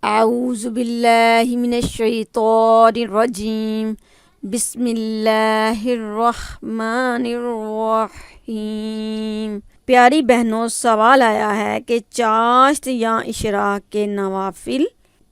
اعوذ باللہ من الشیطان الرجیم بسم اللہ الرحمن الرحیم۔ پیاری بہنوں، سوال آیا ہے کہ چاشت یا اشراق کے نوافل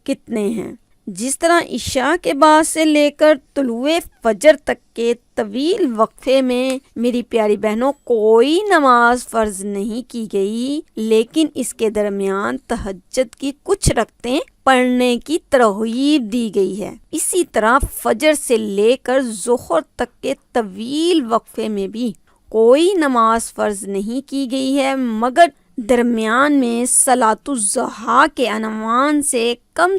کتنے ہیں؟ جس طرح عشاء کے بعد سے لے کر طلوع فجر تک کے طویل وقفے میں میری پیاری بہنوں کوئی نماز فرض نہیں کی گئی، لیکن اس کے درمیان تہجد کی کچھ رکعتیں پڑھنے کی ترغیب دی گئی ہے۔ اسی طرح فجر سے لے کر ظہر تک کے طویل وقفے میں بھی کوئی نماز فرض نہیں کی گئی ہے، مگر درمیان میں صلاۃ الضحیٰ کے عنوان سے کم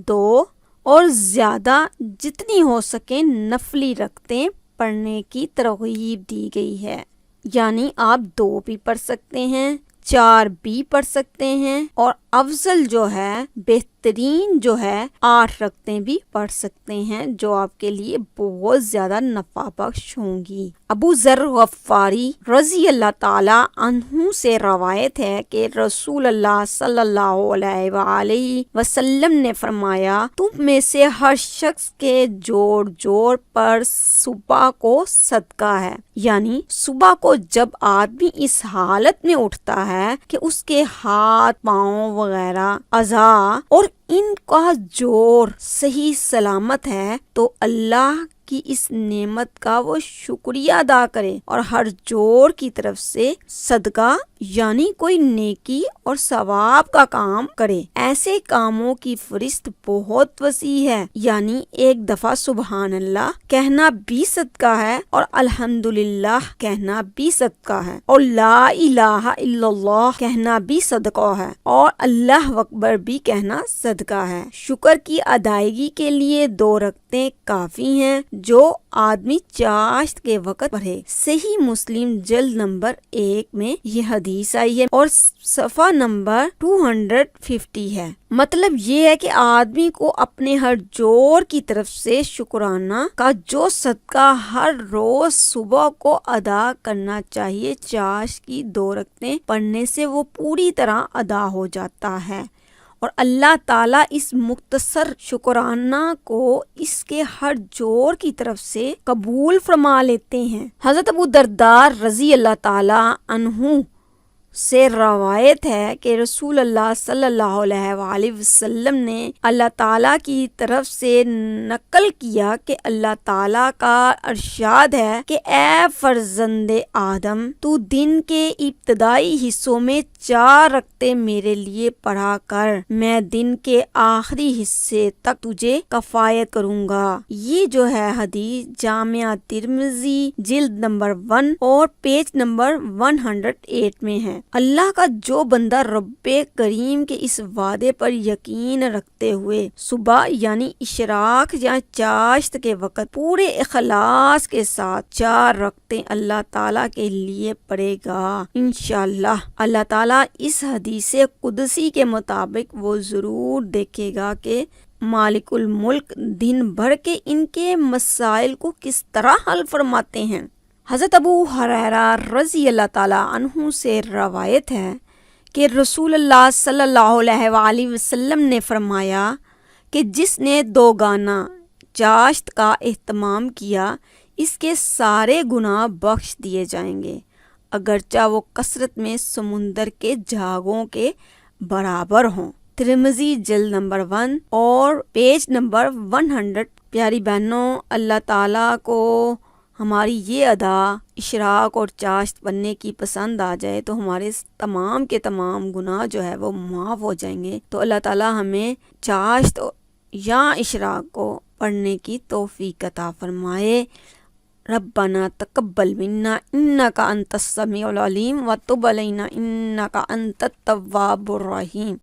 2 اور زیادہ جتنی ہو سکیں نفلی رکعتیں پڑھنے کی ترغیب دی گئی ہے۔ یعنی آپ 2 بھی پڑھ سکتے ہیں، 4 بھی پڑھ سکتے ہیں، اور افضل جو ہے، بہترین جو ہے، 8 رکعتیں بھی پڑھ سکتے ہیں، جو آپ کے لیے بہت زیادہ نفع بخش ہوں گی۔ ابو ذر غفاری رضی اللہ تعالی عنہ سے روایت ہے کہ رسول اللہ صلی اللہ علیہ وآلہ وسلم نے فرمایا، تم میں سے ہر شخص کے جوڑ پر صبح کو صدقہ ہے۔ یعنی صبح کو جب آدمی اس حالت میں اٹھتا ہے کہ اس کے ہاتھ، پاؤں وغیرہ اعضاء اور ان کا جوڑ صحیح سلامت ہے، تو اللہ کی اس نعمت کا وہ شکریہ ادا کرے اور ہر جوڑ کی طرف سے صدقہ یعنی کوئی نیکی اور ثواب کا کام کرے۔ ایسے کاموں کی فہرست بہت وسیع ہے، یعنی ایک دفعہ سبحان اللہ کہنا بھی صدقہ ہے، اور الحمدللہ کہنا بھی صدقہ ہے، اور لا الہ الا اللہ کہنا بھی صدقہ ہے، اور اللہ اکبر بھی کہنا صدقہ ہے۔ شکر کی ادائیگی کے لیے 2 رکعتیں کافی ہیں، جو آدمی چاشت کے وقت پڑھے۔ صحیح مسلم جلد نمبر 1 میں یہ حدیث آئی ہے اور صفحہ نمبر 250 ہے۔ مطلب یہ ہے کہ آدمی کو اپنے ہر جوڑ کی طرف سے شکرانہ کا جو صدقہ ہر روز صبح کو ادا کرنا چاہیے، چاشت کی 2 رکعتیں پڑھنے سے وہ پوری طرح ادا ہو جاتا ہے، اور اللہ تعالیٰ اس مختصر شکرانہ کو اس کے ہر جوڑ کی طرف سے قبول فرما لیتے ہیں۔ حضرت ابو درداء رضی اللہ تعالیٰ عنہ سے روایت ہے کہ رسول اللہ صلی اللہ علیہ وآلہ وسلم نے اللہ تعالیٰ کی طرف سے نقل کیا کہ اللہ تعالیٰ کا ارشاد ہے کہ اے فرزند آدم، تو دن کے ابتدائی حصوں میں 4 رکعتیں میرے لیے پڑھا کر، میں دن کے آخری حصے تک تجھے کفایت کروں گا۔ یہ جو ہے حدیث جامع ترمذی جلد نمبر 1 اور پیج نمبر 108 میں ہے۔ اللہ کا جو بندہ رب کریم کے اس وعدے پر یقین رکھتے ہوئے صبح یعنی اشراق یا چاشت کے وقت پورے اخلاص کے ساتھ 4 رکعتیں اللہ تعالیٰ کے لیے پڑھے گا، انشاءاللہ اللہ تعالیٰ اس حدیث قدسی کے مطابق وہ ضرور دیکھے گا کہ مالک الملک دن بھر کے ان کے مسائل کو کس طرح حل فرماتے ہیں۔ حضرت ابو ہریرہ رضی اللہ تعالیٰ عنہ سے روایت ہے کہ رسول اللہ صلی اللہ علیہ وآلہ وسلم نے فرمایا کہ جس نے 2 گانا چاشت کا اہتمام کیا، اس کے سارے گناہ بخش دیے جائیں گے، اگرچہ وہ کثرت میں سمندر کے جھاگوں کے برابر ہوں۔ ترمذی جلد نمبر 1 اور پیج نمبر 100۔ پیاری بہنوں، اللہ تعالیٰ کو ہماری یہ ادا اشراق اور چاشت پڑھنے کی پسند آ جائے تو ہمارے تمام کے تمام گناہ جو ہے وہ معاف ہو جائیں گے۔ تو اللہ تعالیٰ ہمیں چاشت یا اشراق کو پڑھنے کی توفیق عطا فرمائے۔ ربنا تقبل منا انک انت السمیع العلیم وتب علینا انک انت التواب الرحیم۔